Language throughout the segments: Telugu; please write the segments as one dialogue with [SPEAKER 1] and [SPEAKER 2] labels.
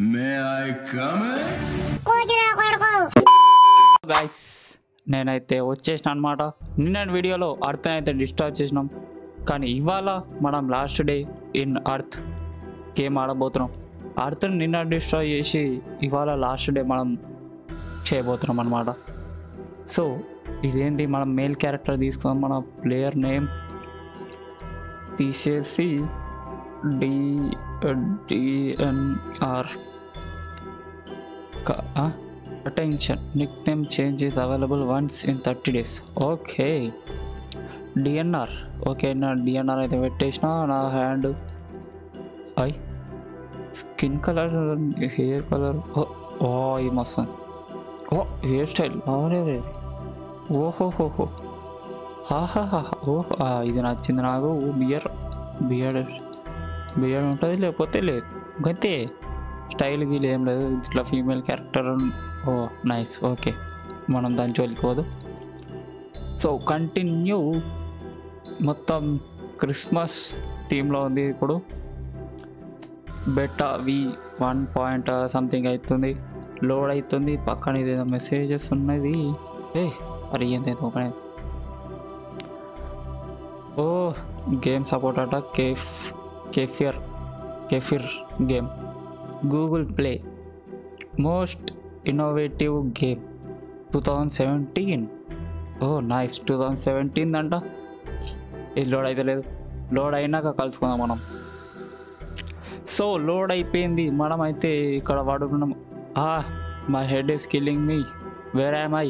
[SPEAKER 1] May I come in?
[SPEAKER 2] Guys నేనైతే వచ్చేసిన అనమాట. నిన్నటి వీడియోలో అర్త్ అయితే డిస్ట్రాయ్ చేసినాం, కానీ ఇవాళ మనం last day in earth game ఆడబోతున్నాం. అర్త్ని నిన్న డిస్ట్రాయ్ చేసి ఇవాళ లాస్ట్ డే మనం చేయబోతున్నాం అనమాట. సో ఇదేంటి, మనం మేల్ క్యారెక్టర్ తీసుకుందాం. మన ప్లేయర్ నేమ్ తీసేసి DNR attention, nickname change is available once in 30 days. Okay, DNR. Okay, నా DNR అయితే పెట్టేసిన. నా hand I skin colour, hair colour, ఓ ఇది మస్తు. ఓ హెయిర్ స్టైల్, అరే ఓహోహోహో, హాహాహా, ఓహో ఇది నచ్చింది నాకు. బియర్డ్ ఉంటుంది, లేకపోతే లేదు, గంతే. స్టైల్ గీలు ఏం లేదు, ఇట్లా ఫీమేల్ క్యారెక్టర్. ఓ నైస్, ఓకే, మనం దాని జోలికి పోదు. So continue. మొత్తం క్రిస్మస్ థీమ్లో ఉంది. ఇప్పుడు బెటా V1 సంథింగ్ అవుతుంది, లోడ్ అవుతుంది. పక్కన ఇదేదో మెసేజెస్ ఉన్నది. అరే ఏంటైతే ఓపెన్ అయింది. ఓ గేమ్ సపోర్ట్ అట. Kefir game, Google Play most innovative game 2017. ఓ నైస్, 2017 అంట. ఇది లోడ్ అయితే లేదు, లోడ్ అయినాక కలుసుకుందాం మనం. సో లోడ్ అయిపోయింది. మనం అయితే ఇక్కడ వాడుకున్నాం. My head is killing me, where am I?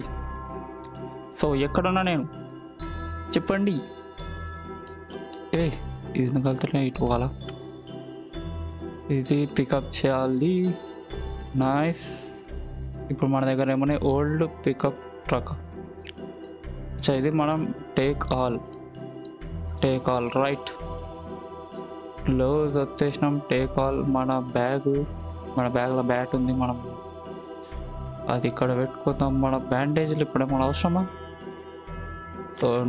[SPEAKER 2] So ఎక్కడున్నా నేను, చెప్పండి. ఇది ఎందుకు వెళ్తున్నా, ఇటు పోవాలా? ఇది పికప్ చేయాలి. నైస్. ఇప్పుడు మన దగ్గర ఏమన్నా ఓల్డ్ పికప్ ట్రక్. ఇది మనం టేక్ ఆల్ రైట్. లోజ్ వచ్చేసినాం. Take all. మన బ్యాగ్లో బ్యాట్ ఉంది, మనం అది ఇక్కడ పెట్టుకుందాం. మన బ్యాండేజ్లు ఇప్పుడు ఏమైనా అవసరమా?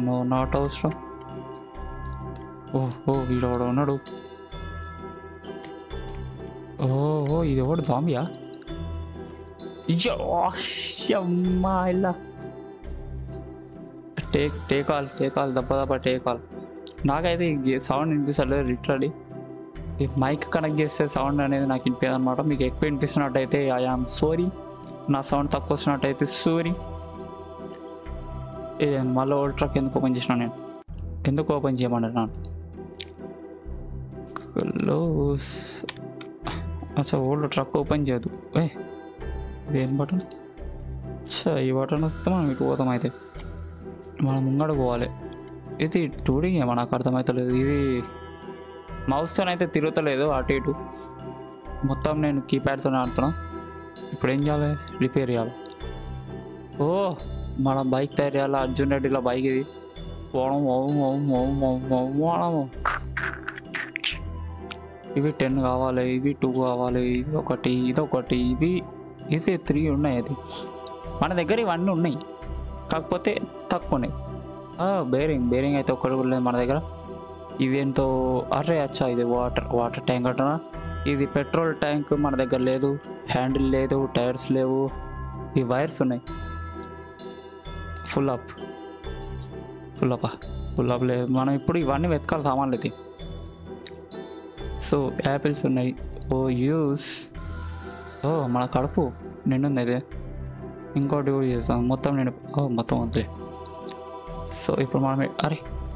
[SPEAKER 2] నో, నాట్ అవసరం. ఓహో వీడు కూడా ఉన్నాడు. ఓహో ఇది ఎవడు, జాంబియా? అమ్మా ఇలా టేక్ ఆల్ దెబ్బ టేక్ ఆల్. నాకైతే సౌండ్ వినిపిస్తలేదు లిటరలీ. ఈ మైక్ కనెక్ట్ చేస్తే సౌండ్ అనేది నాకు వినిపించదు అనమాట. మీకు ఎక్కువ వినిపిస్తున్నట్టయితే ఐ ఆమ్ సారీ, నా సౌండ్ తక్కువ వస్తున్నట్టయితే సారీ. ఇది మళ్ళీ ఓల్డ్ ట్రక్ ఎందుకు ఓపెన్ చేసిన నేను? ఎందుకు ఓపెన్ చేయమన్నాను? క్లోజ్. అచ్చా, ఓల్డ్ ట్రక్ ఓపెన్ చేయదు. దేని బటన్? ఈ బటన్ వస్తే మనం ఇటు పోతాం. అయితే మనం ముంగడు పోవాలి. ఇది 2D ఏమో, నాకు అర్థమవుతలేదు. ఇది మౌస్తో అయితే తిరుగుతలేదు అటు ఇటు. మొత్తం నేను కీప్యాడ్తోనే ఆడుతున్నా. ఇప్పుడు ఏం చేయాలి? రిపేర్ చేయాలి. ఓ మన బైక్ తయారు చేయాలి. అర్జున్ రెడ్డిలో బైక్ ఇది. ఇవి 10 కావాలి, ఇవి 2 కావాలి, ఇదొకటి, ఇది 3 ఉన్నాయి. అది మన దగ్గర ఇవన్నీ ఉన్నాయి, కాకపోతే తక్కువ ఉన్నాయి. బేరింగ్ అయితే ఒక్కటి కూడా లేదు మన దగ్గర. ఇదేంటో, అరే అచ్చా ఇది వాటర్ ట్యాంక్ అంటున్నా. ఇది పెట్రోల్ ట్యాంక్ మన దగ్గర లేదు. హ్యాండిల్ లేదు, టైర్స్ లేవు, ఈ వైర్స్ ఉన్నాయి. ఫుల్ అప్ లేదు. మనం ఇప్పుడు ఇవన్నీ వెతకాలి, సామాన్లు అయితే. సో యాపిల్స్ ఉన్నాయి. మన కడుపు నిండుంది అయితే. ఇంకోటి కూడా చేస్తాం. మొత్తం వద్దులే. సో ఇప్పుడు మనం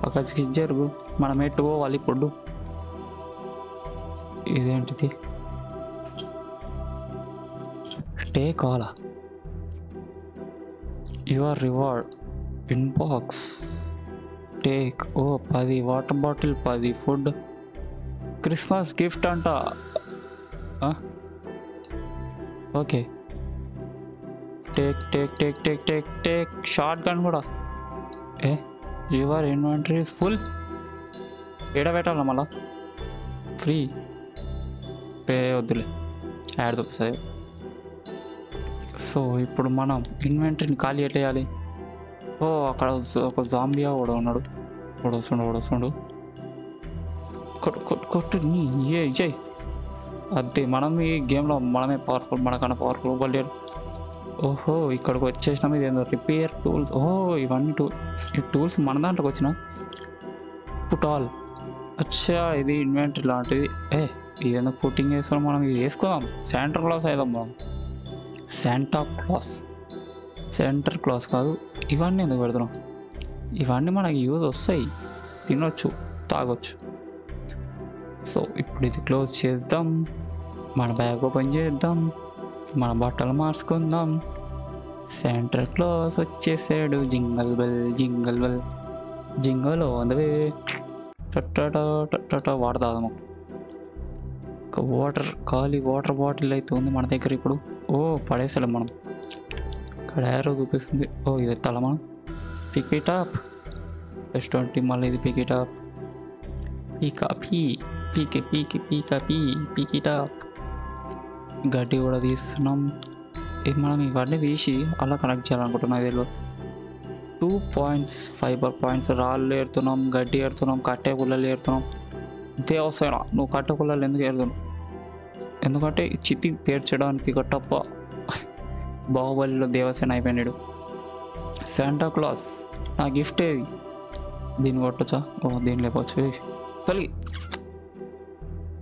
[SPEAKER 2] పక్కకి జరుగు, మనం ఎట్టు పోవాలి ఇప్పుడు? ఇదేంటిది? Take all your reward inbox. Take 10 water bottle, 10 food, Christmas gift అంట. ఓకే, టేక్ షార్ట్ గన్ కూడా. Your inventory is full. ఏడ పెట్టాల మళ్ళా? ఫ్రీ వద్దులే, యాడ్ చూపిస్తుంది. సో ఇప్పుడు మనం ఇన్వెంటరీని ఖాళీ ఎట్టేయాలి. అక్కడ ఒక జాంబియా కూడా ఉన్నాడు. వస్తుండు. కొట్టు నీ జై అంతే మనం ఈ గేమ్లో మనమే పవర్ఫుల్, మనకన్నా పవర్ఫుల్ వాళ్ళు. ఓహో ఇక్కడికి వచ్చేసినాం. ఇది ఏందో రిపేర్ టూల్స్. ఓహో ఇవన్నీ ఈ టూల్స్ మన దాంట్లోకి వచ్చిన పుట్ ఆల్. అచ్చా ఇది ఇన్వెంటరీ లాంటిది. ఇదేందో పుట్టింగ్ వేసుకున్నాం. మనం ఇది వేసుకుందాం. శాంటా క్లాస్ అయిదాం మనం. సెంటర్ క్లాస్ కాదు. ఇవన్నీ ఎందుకు పెడుతున్నాం? ఇవన్నీ మనకి యూజ్ వస్తాయి, తినొచ్చు, తాగొచ్చు. సో ఇప్పుడు ఇది క్లోజ్ చేద్దాం. మన బ్యాగ్ ఓపెన్ చేద్దాం. మన బట్టలు మార్చుకుందాం. సెంటర్ క్లాస్ వచ్చేసాడు. Jingle bell jingle bell jingle అందవే water తాగదాము. ఒక ఖాళీ వాటర్ బాటిల్ అయితే ఉంది మన దగ్గర ఇప్పుడు. పడేసాం మనం. ఇక్కడ యారో చూపిస్తుంది. ఇది ఎత్తాలా మనం. Pick it up. S20 మళ్ళీ ఇది pick it up. Pick it up. గడ్డి కూడా తీస్తున్నాం. మనం ఇవన్నీ తీసి అలా కనెక్ట్ చేయాలనుకుంటున్నాం. ఇదిలో 2 పాయింట్స్ ఫైబర్ పాయింట్స్. రాళ్ళు ఏరుతున్నాం, గడ్డి ఏరుతున్నాం, కట్టె పుల్లలు ఏరుతున్నాం. దేవసేన నువ్వు కట్టె పుల్లలు ఎందుకు ఏరుతున్నావు? ఎందుకంటే చితి పేర్చడానికి గట్టప్ప బాహుబలిలో దేవసేన అయిపోయినాడు. శాంటా క్లాస్ నా గిఫ్ట్ ఏది? దీన్ని కొట్టచ్చా? దీన్ని లేకపోవచ్చు. తొలగి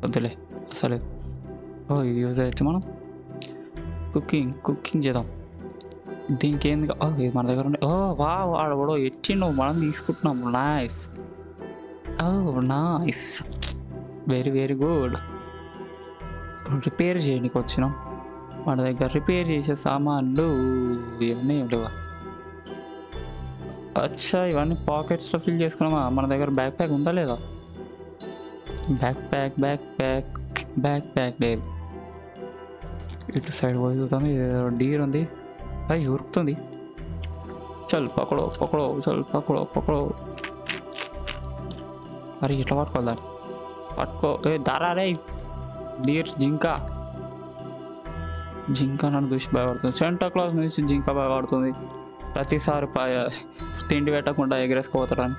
[SPEAKER 2] వద్దులే అసలు. ఇది యూజ్ అయ్యచ్చు మనం. కుకింగ్ చేద్దాం. దీనికి ఏంది మన దగ్గర ఉండే. వాడు ఎట్టిండు, మనం తీసుకుంటున్నాం. Nice. Very very good. Repair చేయడానికి వచ్చినాం. మన దగ్గర రిపేర్ చేసే సామాన్లు ఇవన్నీ ఏం లేవా? అచ్చా ఇవన్నీ పాకెట్స్లో ఫిల్ చేసుకున్నామా? మన దగ్గర బ్యాక్ ప్యాక్ ఉందా లేదా? బ్యాక్ ప్యాక్ లేదు. ఇటు సైడ్ పోయి చూద్దాం. డీర్ ఉంది. అది ఉరుకుతుంది. చల్ పక్కడో. అరే ఇట్లా పట్టుకోవాలి దాన్ని. పట్టుకో. దారా రే డీర్. జింక నన్ను చూసి భయపడుతుంది. సెంటా క్లాస్ నుంచి జింక భయపడుతుంది. ప్రతిసారి తిండి పెట్టకుండా ఎగరేసుకోపోతాడని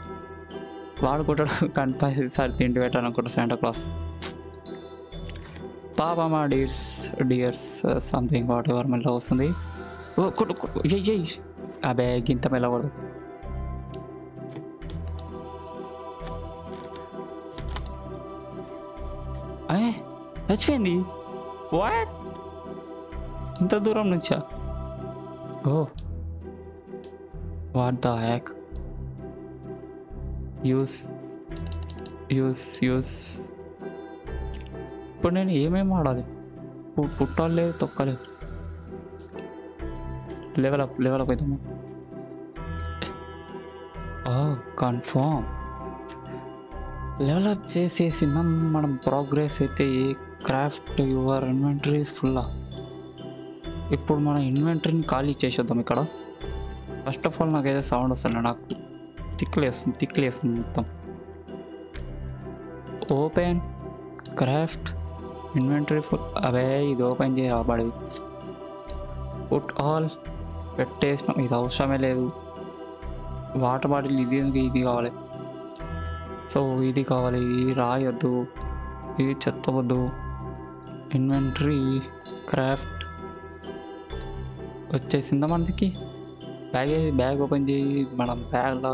[SPEAKER 2] వాడుకుంటాడు. కానీ ప్రతిసారి తిండి పెట్టాలనుకుంటా సెంటా క్లాస్. పాపమా డియర్స్ సంథింగ్ వాట్ ఎవర్ మెల్ల వస్తుంది. ఆ బ్యాగ్ ఇంత మెల్లకూడదు. చచ్చిపోయింది. వాట్? ఇంత దూరం నుంచా? What the hack. యూస్ ఇప్పుడు నేను ఏమేమి వాడాలి? పుట్టాలు లేదు, తొక్కలేదు. లెవెల్ అప్ అవుతాము. కన్ఫర్మ్ లెవెల్ అప్ చేసేసినాం మనం. ప్రోగ్రెస్ అయితే క్రాఫ్ట్ యువర్ ఇన్వెంటరీ ఫుల్. ఇప్పుడు మన ఇన్వెంటరీని ఖాళీ చేసేద్దాం. ఇక్కడ ఫస్ట్ ఆఫ్ ఆల్ నాకైతే సౌండ్ వస్తుంది. నాకు తిక్కులేస్తుంది మొత్తం. Open craft inventory full. ఇది ఓపెన్ చేయబడి పుట్ ఆల్ పెట్టేసినాం. ఇది అవసరమే లేదు. వాటర్ బాటిల్ ఇది కావాలి. సో ఇది కావాలి. రాయొద్దు, ఇది చెత్తవద్దు. ఇన్వెంటరీ క్రాఫ్ట్ వచ్చేసిందా మనకి. బ్యాగ్ ఓపెన్ చేయి. మనం బ్యాగ్లో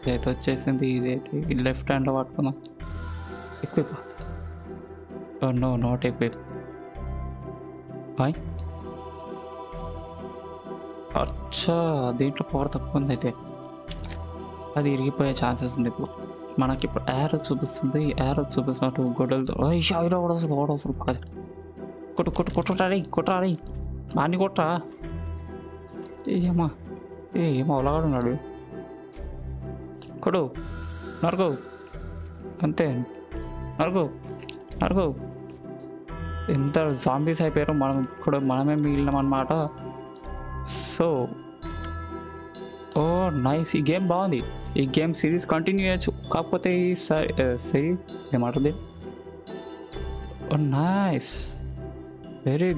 [SPEAKER 2] ఇదైతే వచ్చేసింది. ఇదైతే లెఫ్ట్ హ్యాండ్లో పట్టుకుందాం. ఎక్విప్. No not equip. అచ్చా దీంట్లో పవర్ తక్కువ ఉంది. అయితే అది ఇరిగిపోయే ఛాన్సెస్ ఉంది. ఇప్పుడు మనకి ఇప్పుడు యారో చూపిస్తుంది. చూపిస్తున్నట్టు గొడ్డలతో ఓడవసలు పక్కది. కొట్టరారీ అన్నీ కొట్టరా. ఏమో అలాగాడు ఉన్నాడు. కొడు నరుకు. అంతే నరుకు. ఎంత జాంబీస్ అయిపోయారో మనం ఇప్పుడు మనమే మిగిలినాం అన్నమాట. So nice. ఈ గేమ్ బాగుంది. ఈ గేమ్ సిరీస్ కంటిన్యూ చేయొచ్చు. కాకపోతే ఈ సిరీస్ ఏమంటుంది. నైస్. Very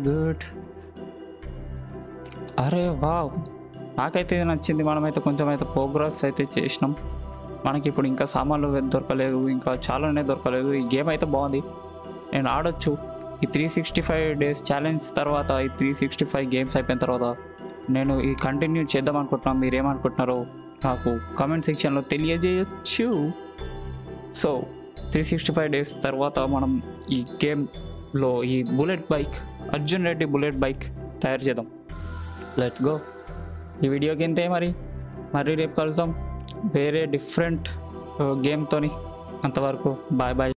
[SPEAKER 2] good. అరే వావ్, నాకైతే నచ్చింది. మనమైతే కొంచెం అయితే ప్రోగ్రెస్ అయితే చేసినాం. మనకి ఇప్పుడు ఇంకా సామాన్లు దొరకలేదు, ఇంకా చాలానే దొరకలేదు. ఈ గేమ్ అయితే బాగుంది. నేను ఆడొచ్చు. ఈ 365 డేస్ ఛాలెంజ్ తర్వాత, ఈ 365 గేమ్స్ అయిపోయిన తర్వాత నేను ఈ కంటిన్యూ చేద్దాం అనుకుంటున్నాను. మీరేమనుకుంటున్నారో నాకు కామెంట్ సెక్షన్లో తెలియజేయచ్చు. సో 365 డేస్ తర్వాత మనం ఈ గేమ్లో ఈ bullet bike, Arjun Reddy bullet bike తయారు చేద్దాం. Let's go. ఈ వీడియోకి ఇంతే. మరి రేపు కలుద్దాం వేరే డిఫరెంట్ గేమ్తోని. అంతవరకు బాయ్ బాయ్.